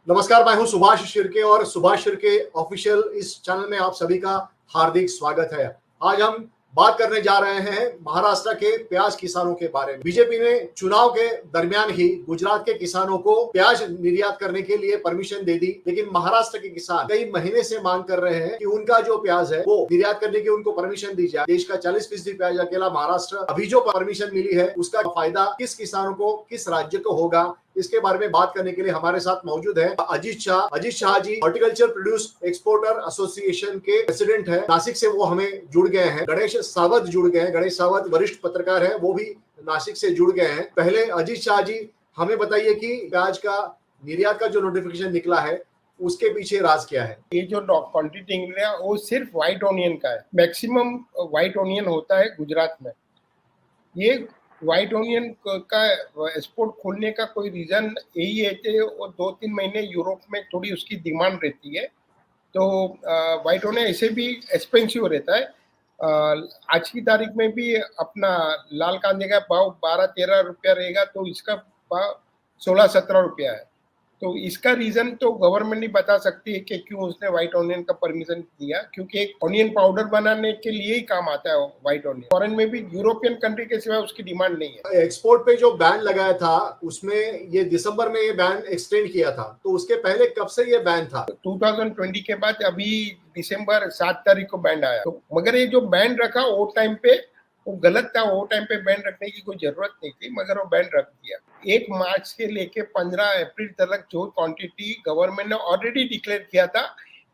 नमस्कार, मैं हूं सुभाष शिर्के और सुभाष शिर्के ऑफिशियल इस चैनल में आप सभी का हार्दिक स्वागत है। आज हम बात करने जा रहे हैं महाराष्ट्र के प्याज किसानों के बारे में। बीजेपी ने चुनाव के दरमियान ही गुजरात के किसानों को प्याज निर्यात करने के लिए परमिशन दे दी, लेकिन महाराष्ट्र के किसान कई महीने से मांग कर रहे हैं कि उनका जो प्याज है वो निर्यात करने की उनको परमिशन दी जाए। देश का 40% प्याज अकेला महाराष्ट्र अभी जो परमिशन मिली है उसका फायदा किस किसानों को, किस राज्य को होगा, इसके बारे में बात करने के लिए हमारे साथ मौजूद है Ajit Shah ji, horticulture produce exporter association के प्रेसिडेंट है। नासिक से वो हमें जुड़ गए हैं। गणेश सावत जुड़ गए हैं। गणेश सावत वरिष्ठ पत्रकार है, वो भी नासिक से जुड़ गए हैं। पहले अजीत शाह जी हमें बताइए कि प्याज का निर्यात का जो नोटिफिकेशन निकला है उसके पीछे राज क्या है? ये जो क्वांटिटी निकला वो सिर्फ व्हाइट ऑनियन का है। मैक्सिमम व्हाइट ऑनियन होता है गुजरात में। ये व्हाइट ऑनियन का एक्सपोर्ट खोलने का कोई रीजन यही है कि वो 2-3 महीने यूरोप में थोड़ी उसकी डिमांड रहती है, तो व्हाइट ऑनियन ऐसे भी एक्सपेंसिव रहता है। आज की तारीख में भी अपना लाल कांदे का भाव 12-13 रुपया रहेगा, तो इसका भाव 16-17 रुपया है। तो इसका रीजन तो गवर्नमेंट नहीं बता सकती है कि क्यों उसने व्हाइट ऑनियन का परमिशन दिया, क्योंकि एक ऑनियन पाउडर बनाने के लिए ही काम आता है व्हाइट ऑनियन। फॉरेन में भी यूरोपियन कंट्री के सिवा उसकी डिमांड नहीं है। एक्सपोर्ट पे जो बैन लगाया था उसमें ये दिसंबर में ये बैन एक्सटेंड किया था, तो उसके पहले कब से ये बैन था? 2020 के बाद अभी दिसंबर 7 तारीख को बैन आया। तो मगर ये जो बैन रखा वो टाइम पे वो गलत था। वो टाइम पे बैन रखने की कोई जरूरत नहीं थी, मगर वो बैन रख दिया। 1 मार्च से लेके 15 अप्रैल तक जो क्वांटिटी गवर्नमेंट ने ऑलरेडी डिक्लेयर किया था,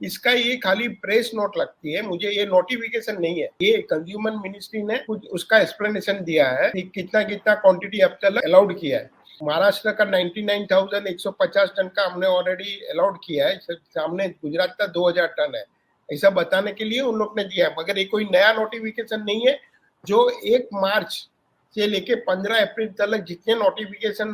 इसका ये खाली प्रेस नोट लगती है। मुझे ये नोटिफिकेशन नहीं है। ये कंज्यूमर मिनिस्ट्री ने कुछ उसका एक्सप्लेनेशन दिया है कि कितना कितना क्वांटिटी अब तक अलाउड किया है। महाराष्ट्र का 99,150 टन का हमने ऑलरेडी अलाउड किया है, सामने गुजरात का 2,000 टन है। ऐसा बताने के लिए उन लोग ने दिया है, मगर ये कोई नया नोटिफिकेशन नहीं है। जो 1 मार्च से लेके 15 अप्रैल तक जितने नोटिफिकेशन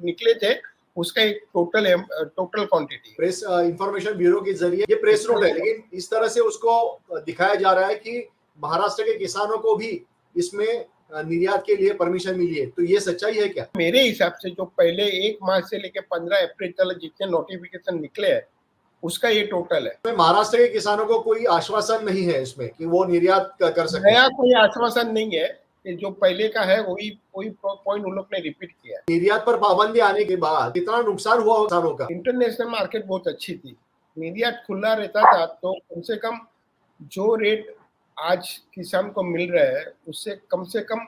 निकले थे उसका एक total quantity. Press information bureau के जरिए ये प्रेस नोट है, लेकिन इस तरह से उसको दिखाया जा रहा है कि महाराष्ट्र के किसानों को भी इसमें निर्यात के लिए परमिशन मिली है, तो ये सच्चाई है क्या? मेरे हिसाब से जो पहले 1 मार्च से लेके 15 अप्रैल तक जितने नोटिफिकेशन निकले हैं उसका ये टोटल है। महाराष्ट्र के किसानों को कोई आश्वासन नहीं है इसमें कि वो निर्यात कर सके? नया कोई आश्वासन नहीं है, जो पहले का है वही पॉइंट उन लोग ने रिपीट किया। निर्यात पर पाबंदी आने के बाद कितना नुकसान हुआ किसानों का? इंटरनेशनल मार्केट बहुत अच्छी थी, निर्यात खुला रहता था, तो कम से कम जो रेट आज किसान को मिल रहा है उससे कम से कम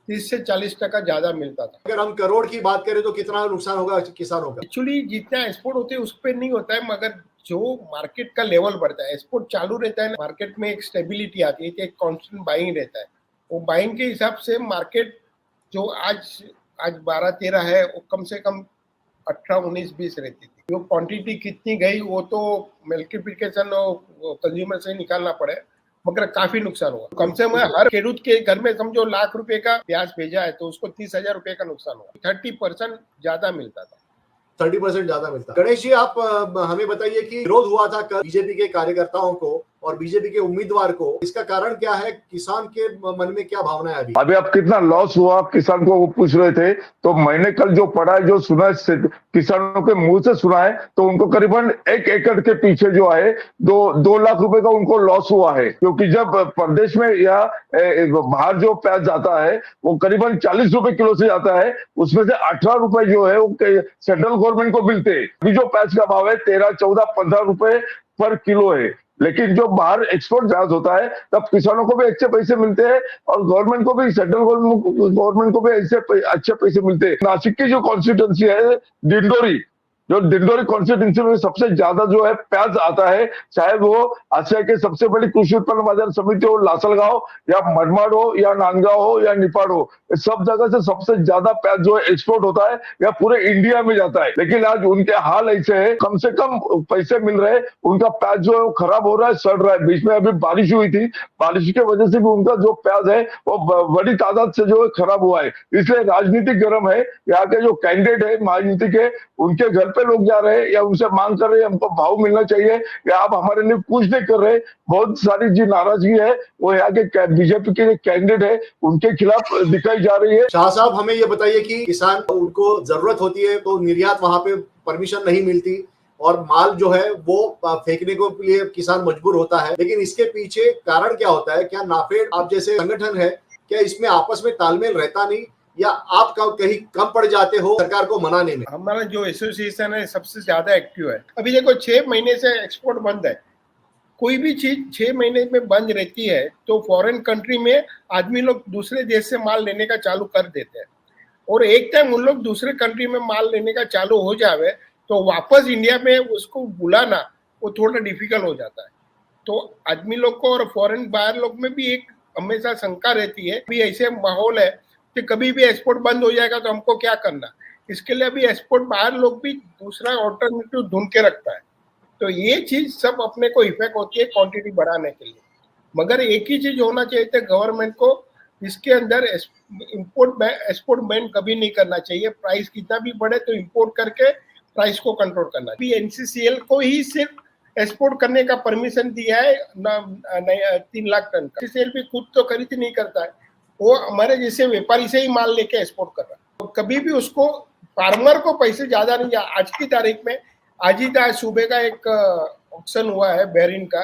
30 से 40% ज्यादा मिलता था। अगर हम करोड़ की बात करें तो कितना नुकसान होगा किसानों का? एक्चुअली जितना एक्सपोर्ट होते हैं उस पर नहीं होता है, मगर जो मार्केट का लेवल बढ़ता है, एक्सपोर्ट चालू रहता है, मार्केट में एक स्टेबिलिटी आती है, एक कांस्टेंट बाइंग रहता है। वो बाइंग के हिसाब से मार्केट जो आज 12-13 है वो कम से कम 18-19-20 रहती थी। जो क्वांटिटी कितनी गई वो तो मल्टीप्लिकेशन कंज्यूमर से निकालना पड़े, मगर काफी नुकसान हुआ। कम से कम हर खेडूत के घर में समझो लाख रुपए का प्याज भेजा है तो उसको 30,000 रुपए का नुकसान हुआ। 30% ज्यादा मिलता था। 30% ज्यादा मिलता। गणेश जी, आप हमें बताइए कि विरोध हुआ था कल बीजेपी के कार्यकर्ताओं को और बीजेपी के उम्मीदवार को, इसका कारण क्या है? किसान के मन में क्या भावना है अभी अब कितना लॉस हुआ किसान को वो पूछ रहे थे, तो मैंने कल जो पढ़ा है, जो सुना है, किसानों के मुंह से सुना है, तो उनको करीबन 1 एकड़ के पीछे जो है 2 लाख रुपए का उनको लॉस हुआ है। क्योंकि जब प्रदेश में या बाहर जो प्याज जाता है वो करीबन 40 रुपए किलो से जाता है, उसमें से 18 रुपए जो है वो सेंट्रल गवर्नमेंट को मिलते हैं। अभी जो प्याज का भाव है 13, 14, 15 रुपए पर किलो है, लेकिन जो बाहर एक्सपोर्ट प्याज होता है तब किसानों को भी अच्छे पैसे मिलते हैं और गवर्नमेंट को भी, सेंट्रल गवर्नमेंट को भी ऐसे अच्छे पैसे मिलते हैं। नासिक की जो कॉन्स्टिट्यूंसी है दिंडोरी कॉन्स्टिट्यूंसी में सबसे ज्यादा जो है प्याज आता है, चाहे वो आसिया के सबसे बड़ी कृषि उत्पन्न बाजार समिति हो, लासलगांव या मनमाड हो या नांदगांव हो या निपाड़ हो, सब जगह से सबसे ज्यादा प्याज जो है एक्सपोर्ट होता है या पूरे इंडिया में जाता है। लेकिन आज उनके हाल ऐसे है, कम से कम पैसे मिल रहे, उनका प्याज जो है वो खराब हो रहा है, सड़ रहा है। बीच में अभी बारिश हुई थी, बारिश की वजह से भी उनका जो प्याज है वो बड़ी तादाद से जो है खराब हुआ है। इसलिए राजनीति गर्म है। यहाँ के जो कैंडिडेट है महायुति के, उनके घर पे लोग जा रहे हैं या उनसे मांग कर रहे हैं हमको भाव मिलना चाहिए या आप हमारे लिए कुछ नहीं कर रहे। बहुत सारी जी नाराजगी है वो यहाँ के बीजेपी के कैंडिडेट है उनके खिलाफ दिखाई जा रही है। शाह साहब, हमें ये बताइए कि किसान उनको जरूरत होती है तो निर्यात वहां पे परमिशन नहीं मिलती, और माल जो है वो फेंकने को लिए किसान मजबूर होता है। लेकिन इसके पीछे कारण क्या होता है? क्या नाफेड आप जैसे संगठन है, क्या इसमें आपस में तालमेल रहता नहीं, या आप कहीं कम पड़ जाते हो सरकार को मनाने में? हमारा जो एसोसिएशन है सबसे ज्यादा एक्टिव है। अभी देखो 6 महीने से एक्सपोर्ट बंद है। कोई भी चीज 6 महीने में बंद रहती है तो फॉरेन कंट्री में आदमी लोग दूसरे देश से माल लेने का चालू कर देते हैं, और एक टाइम उन लोग दूसरे कंट्री में माल लेने का चालू हो जावे तो वापस इंडिया में उसको बुलाना वो थोड़ा डिफिकल्ट हो जाता है। तो आदमी लोग को और फॉरेन बायर लोग में भी एक हमेशा शंका रहती है भी ऐसे माहौल है कि कभी भी एक्सपोर्ट बंद हो जाएगा तो हमको क्या करना। इसके लिए अभी एक्सपोर्ट बायर लोग भी दूसरा ऑल्टरनेटिव ढूंढ के रखता है। तो ये चीज सब अपने को इफेक्ट होती है क्वांटिटी बढ़ाने के लिए। मगर एक ही चीज होना चाहिए था गवर्नमेंट को, इसके अंदर एक्सपोर्ट बैन कभी नहीं करना चाहिए। प्राइस कितना भी बढ़े तो इंपोर्ट करके प्राइस को कंट्रोल करना चाहिए। एनसीसीएल को ही सिर्फ एक्सपोर्ट करने का परमिशन दिया है 3 लाख टन का। एनसीसीएल भी खुद तो खरीद नहीं करता है, वो हमारे जैसे व्यापारी से ही माल लेके एक्सपोर्ट कर रहा है। तो कभी भी उसको फार्मर को पैसे ज्यादा नहीं। आज की तारीख में आज सुबह का एक ऑक्शन हुआ है बहरीन का,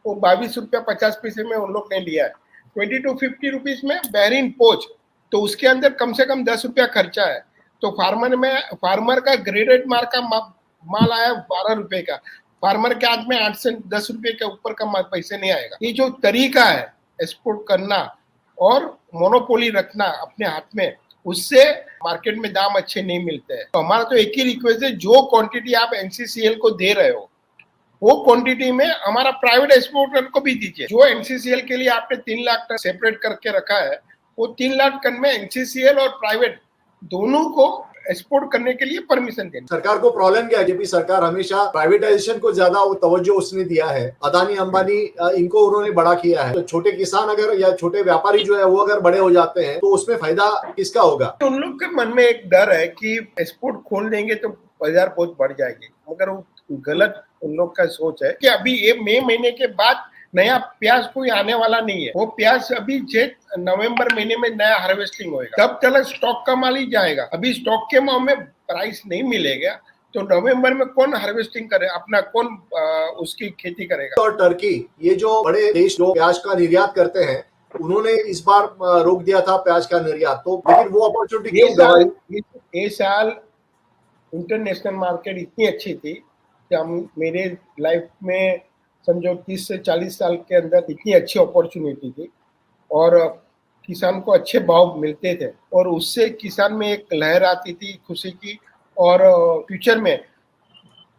वो 22 रुपया 50 पैसे में उन लोग ने लिया है। 20 to 50 रुपीज में बहरीन पोच, तो उसके अंदर कम से कम 10 रुपया खर्चा है। तो फार्मर का ग्रेडेड माल का माल आया 12 रुपए का। फार्मर के हाथ में 8 से 10 रुपए के ऊपर का पैसे नहीं आएगा। ये जो तरीका है एक्सपोर्ट करना और मोनोपोली रखना अपने हाथ में, उससे मार्केट में दाम अच्छे नहीं मिलते हैं। तो हमारा तो एक ही रिक्वेस्ट है, जो क्वांटिटी आप एनसीसीएल को दे रहे हो वो क्वांटिटी में हमारा प्राइवेट एक्सपोर्टर को भी दीजिए। जो एनसीसीएल के लिए आपने 3 लाख टन सेपरेट करके रखा है, वो 3 लाख टन में एनसीसीएल और प्राइवेट दोनों को एक्सपोर्ट करने के लिए परमिशन देनी। सरकार को प्रॉब्लम क्या है? बीजेपी सरकार हमेशा प्राइवेटाइजेशन को ज्यादा तवज्जो उसने दिया है। अदानी अंबानी इनको उन्होंने बड़ा किया है। तो छोटे किसान अगर या छोटे व्यापारी जो है वो अगर बड़े हो जाते हैं तो उसमें फायदा किसका होगा? तो उन लोग के मन में एक डर है कि एक्सपोर्ट खोल देंगे तो बाजार बहुत बढ़ जाएगी, मगर वो गलत उन लोग का सोच है कि अभी ये मई महीने के बाद नया प्याज कोई आने वाला नहीं है। वो प्याज अभी नवंबर महीने में नया हार्वेस्टिंग होगा, तब तक स्टॉक का माल ही जाएगा। अभी स्टॉक के माल में प्राइस नहीं मिलेगा तो नवंबर में कौन हार्वेस्टिंग करे, अपना कौन उसकी खेती करेगा। और टर्की, ये जो बड़े देश जो प्याज का निर्यात करते हैं, उन्होंने इस बार रोक दिया था प्याज का निर्यात। तो लेकिन वो अपॉर्चुनिटी क्यों गवाई? ये साल इंटरनेशनल मार्केट इतनी अच्छी थी कि हम मेरे लाइफ में समझो 30 से 40 साल के अंदर इतनी अच्छी अपॉर्चुनिटी थी और किसान को अच्छे भाव मिलते थे और उससे किसान में एक लहर आती थी खुशी की, और फ्यूचर में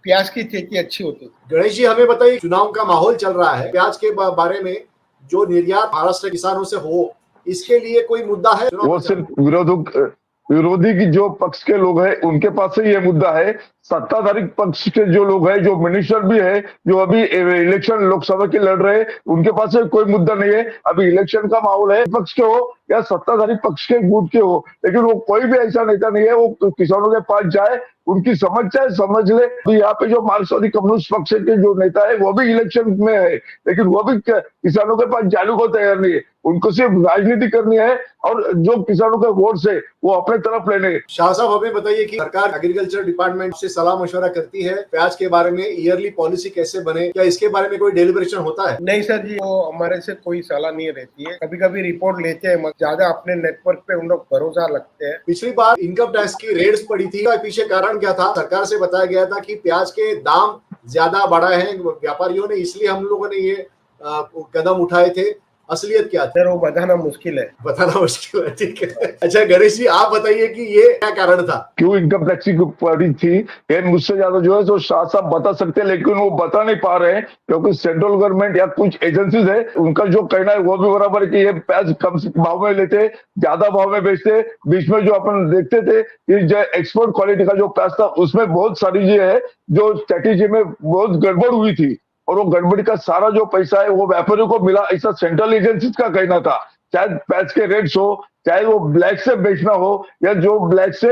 प्याज की खेती अच्छी होती थी। गणेश जी, हमें बताइए, चुनाव का माहौल चल रहा है, प्याज के बारे में जो निर्यात महाराष्ट्र किसानों से हो, इसके लिए कोई मुद्दा है? वो सिर्फ विरोधी की जो पक्ष के लोग हैं उनके पास से ये मुद्दा है। सत्ताधारी पक्ष के जो लोग हैं, जो मिनिस्टर भी है, जो अभी इलेक्शन लोकसभा की लड़ रहे हैं, उनके पास से कोई मुद्दा नहीं है। अभी इलेक्शन का माहौल है, पक्ष के हो या सत्ताधारी पक्ष के गुट के हो, लेकिन वो कोई भी ऐसा नेता नहीं है वो किसानों के पास जाए, उनकी समझ ले। तो यहाँ पे जो मार्क्सवादी कम्युनिस्ट पक्ष के जो नेता है वो भी इलेक्शन में है, लेकिन वो भी किसानों के पास जाने को तैयार नहीं है। उनको सिर्फ राजनीति करनी है और जो किसानों के वोट से वो अपने तरफ लेने। शाह साहब, हमें बताइए कि सरकार एग्रीकल्चर डिपार्टमेंट से सलाह मशवरा करती है प्याज के बारे में, ईयरली पॉलिसी कैसे बने, क्या इसके बारे में कोई डेलिब्रेशन होता है? नहीं सर जी, वो हमारे से कोई सलाह नहीं रहती है। कभी कभी रिपोर्ट लेते हैं, ज्यादा अपने नेटवर्क पे उन लोग भरोसा रखते हैं। पिछली बार इनकम टैक्स की रेड्स पड़ी थी, पीछे कारण क्या था? सरकार से बताया गया था कि प्याज के दाम ज्यादा बढ़ा है व्यापारियों ने, इसलिए हम लोगों ने ये कदम उठाए थे। असलियत क्या थी? वो बताना मुश्किल है। ठीक है। अच्छा गणेश जी, आप बताइए कि ये क्या कारण था, क्यों इनकम टैक्स की पड़ी थी? ये मुझसे ज्यादा जो है तो शाह साहब बता सकते हैं, लेकिन वो बता नहीं पा रहे हैं क्योंकि सेंट्रल गवर्नमेंट या कुछ एजेंसीज है, उनका जो कहना है वो भी बराबर है कि ये प्याज कम भाव में लेते, ज्यादा भाव में बेचते। बीच में जो अपन देखते थे कि जो एक्सपोर्ट क्वालिटी का जो प्याज था उसमें बहुत सारी जो है जो स्ट्रेटेजी में बहुत गड़बड़ हुई थी, और वो गड़बड़ी का सारा जो पैसा है वो व्यापारियों को मिला, ऐसा सेंट्रल एजेंसीज का कहना था। चाहे प्याज के रेट्स हो, चाहे वो ब्लैक से बेचना हो या जो ब्लैक से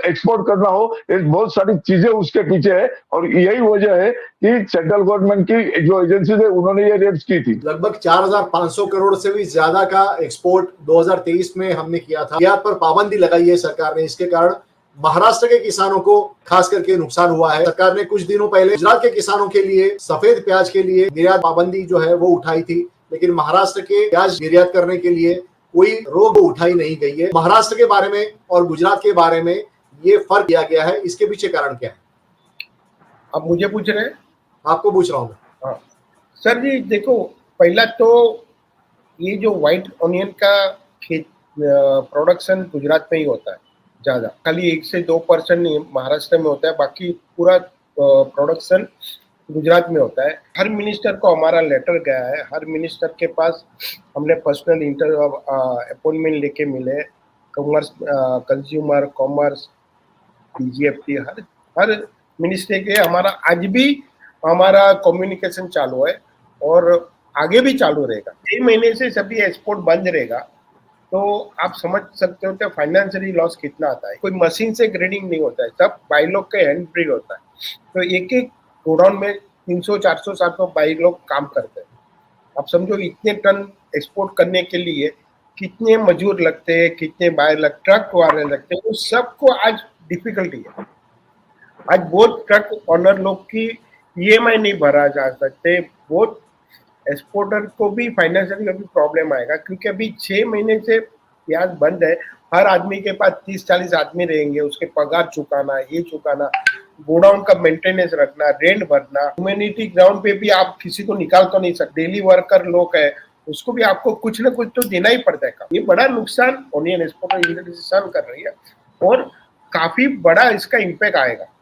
एक्सपोर्ट करना हो, ये बहुत सारी चीजें उसके पीछे है। और यही वजह है कि सेंट्रल गवर्नमेंट की जो एजेंसीज है उन्होंने ये रेट्स की थी। लगभग 4,500 करोड़ से भी ज्यादा का एक्सपोर्ट 2023 में हमने किया था। निर्यात पर पाबंदी लगाई है सरकार ने, इसके कारण महाराष्ट्र के किसानों को खास करके नुकसान हुआ है। सरकार ने कुछ दिनों पहले गुजरात के किसानों के लिए सफेद प्याज के लिए निर्यात पाबंदी जो है वो उठाई थी, लेकिन महाराष्ट्र के प्याज निर्यात करने के लिए कोई रोक उठाई नहीं गई है। महाराष्ट्र के बारे में और गुजरात के बारे में ये फर्क किया गया है, इसके पीछे कारण क्या है? आप मुझे पूछ रहे हैं? आपको पूछ रहा हूँ। हाँ सर जी, देखो पहला तो ये जो व्हाइट ऑनियन का खेत प्रोडक्शन गुजरात में ही होता है ज़्यादा, खाली 1 से 2% महाराष्ट्र में होता है, बाकी पूरा प्रोडक्शन गुजरात में होता है। हर मिनिस्टर को हमारा लेटर गया है, हर मिनिस्टर के पास हमने पर्सनल अपॉइंटमेंट लेके मिले, कॉमर्स, कंज्यूमर, कॉमर्स, डीजीएफटी, हर मिनिस्ट्री के हमारा आज भी हमारा कम्युनिकेशन चालू है और आगे भी चालू रहेगा। 6 महीने से सभी एक्सपोर्ट बंद रहेगा, तो आप समझ सकते हो कि फाइनेंशियली लॉस कितना आता है। कोई मशीन से ग्रेडिंग नहीं होता है, सब बाई लोग के हैंड ब्रीड होता है। तो एक एक गोडाउन में 300, 400, 700 बाई लोग काम करते हैं। आप समझो इतने टन एक्सपोर्ट करने के लिए कितने मजदूर लगते हैं, कितने बायर ट्रक वाले लगते हैं, उस सबको आज डिफिकल्टी है। आज बहुत ट्रक ऑनर लोग की EMI नहीं भरा जा सकते, बहुत एक्सपोर्टर को भी फाइनेंशियली अभी प्रॉब्लम आएगा, क्योंकि अभी 6 महीने से प्याज बंद है। हर आदमी के पास 30-40 आदमी रहेंगे, उसके पगार चुकाना, ये चुकाना, गोडाउन का मेंटेनेंस रखना, रेंट भरना, ह्यूमैनिटी ग्राउंड पे भी आप किसी को निकाल तो नहीं सकते। डेली वर्कर लोग है, उसको भी आपको कुछ ना कुछ तो देना ही पड़ता है। ये बड़ा नुकसान ऑनियन एक्सपोर्टर इंडस्ट्री सहन कर रही है और काफी बड़ा इसका इम्पैक्ट आएगा।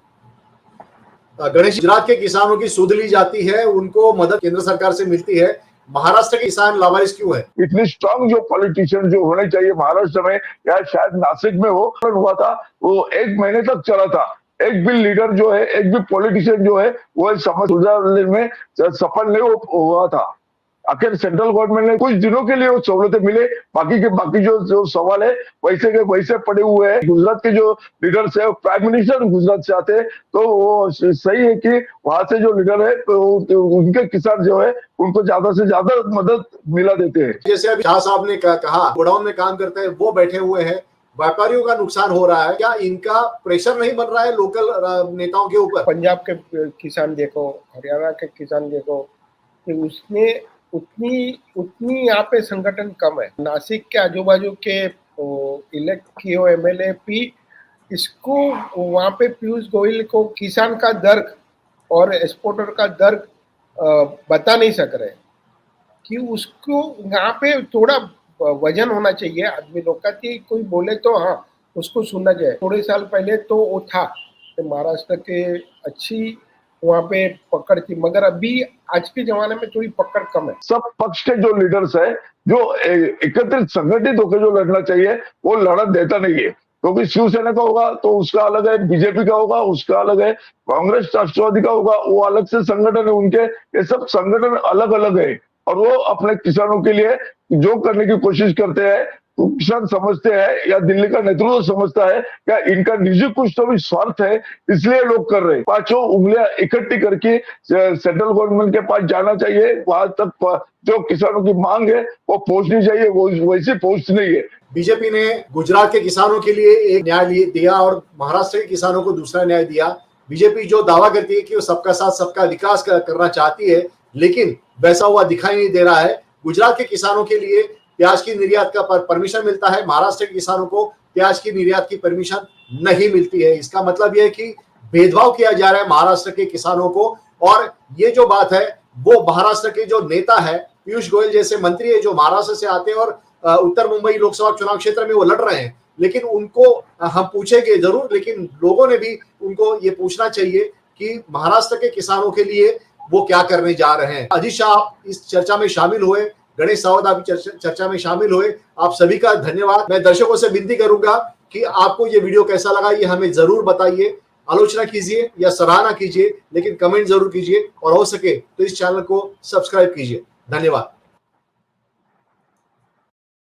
गणेश, गुजरात के किसानों की सुध ली जाती है, उनको मदद केंद्र सरकार से मिलती है, महाराष्ट्र के किसान लावारिस क्यों है? इतनी स्ट्रांग जो पॉलिटिशियन जो होने चाहिए महाराष्ट्र में या शायद नासिक में हुआ था, वो 1 महीने तक चला था। एक भी लीडर जो है, एक भी पॉलिटिशियन जो है वो समस्या सुलझाने में सफल नहीं हुआ था। आखिर सेंट्रल गवर्नमेंट ने कुछ दिनों के लिए वो सहूलतें मिले, बाकी जो सवाल है वैसे के वैसे पड़े हुए हैं। गुजरात के जो लीडर्स है, प्राइम मिनिस्टर गुजरात से आते हैं, तो वो सही है कि वहां से जो लीडर है तो उनके किसान जो है उनको ज्यादा से ज्यादा मदद मिला देते हैं। जैसे अभी शाह साहब ने कहा गोडाउन में काम करते हैं, वो बैठे हुए हैं, व्यापारियों का नुकसान हो रहा है, क्या इनका प्रेशर नहीं बन रहा है लोकल नेताओं के ऊपर? पंजाब के किसान देखो, हरियाणा के किसान देखो, कि उसने उतनी यहाँ पे संगठन कम है। नासिक के आजू बाजू के इलेक्ट किए MLA भी इसको वहाँ पे पीयूष गोयल को किसान का दर्द और एक्सपोर्टर का दर्द बता नहीं सक रहे कि उसको यहाँ पे थोड़ा वजन होना चाहिए आदमी लोग का, कि कोई बोले तो हाँ उसको सुनना चाहिए। थोड़े साल पहले तो वो था तो महाराष्ट्र के अच्छी वहाँ पे पकड़ थी, मगर अभी आज के जमाने में थोड़ी पकड़ कम है। सब पक्ष के जो लीडर्स है, जो एकत्रित संगठित होकर जो लड़ना चाहिए, वो लड़त देता नहीं है। क्योंकि शिवसेना का होगा तो उसका अलग है, बीजेपी का होगा उसका अलग है, कांग्रेस राष्ट्रवादी का होगा वो अलग से संगठन है उनके। ये सब संगठन अलग अलग है और वो अपने किसानों के लिए जो करने की कोशिश करते हैं, तो किसान समझते हैं या दिल्ली का नेतृत्व समझता है क्या इनका निजी कुछ तो भी स्वार्थ है, इसलिए लोग कर रहे हैं। 5 उंगलियां इकट्ठी करके सेंट्रल गवर्नमेंट के पास जाना चाहिए, वहां तक जो किसानों की मांग है वो पहुंचनी चाहिए, वो वैसे पहुंच नहीं है। बीजेपी ने गुजरात के किसानों के लिए एक न्याय दिया और महाराष्ट्र के किसानों को दूसरा न्याय दिया। बीजेपी जो दावा करती है कि वो सबका साथ सबका विकास करना चाहती है, लेकिन वैसा हुआ दिखाई नहीं दे रहा है। गुजरात के किसानों के लिए प्याज की निर्यात का परमिशन मिलता है, महाराष्ट्र के किसानों को प्याज की निर्यात की परमिशन नहीं मिलती है। इसका मतलब यह है कि भेदभाव किया जा रहा है महाराष्ट्र के किसानों को। और ये जो बात है वो महाराष्ट्र के जो नेता है, पीयूष गोयल जैसे मंत्री है जो महाराष्ट्र से आते हैं और उत्तर मुंबई लोकसभा चुनाव क्षेत्र में वो लड़ रहे हैं, लेकिन उनको हम पूछेंगे जरूर, लेकिन लोगों ने भी उनको ये पूछना चाहिए कि महाराष्ट्र के किसानों के लिए वो क्या करने जा रहे हैं। अजीत शाह इस चर्चा में शामिल हुए, गणेश सावत आप चर्चा में शामिल हुए, आप सभी का धन्यवाद। मैं दर्शकों से विनती करूंगा कि आपको ये वीडियो कैसा लगा ये हमें जरूर बताइए, आलोचना कीजिए या सराहना कीजिए, लेकिन कमेंट जरूर कीजिए और हो सके तो इस चैनल को सब्सक्राइब कीजिए। धन्यवाद।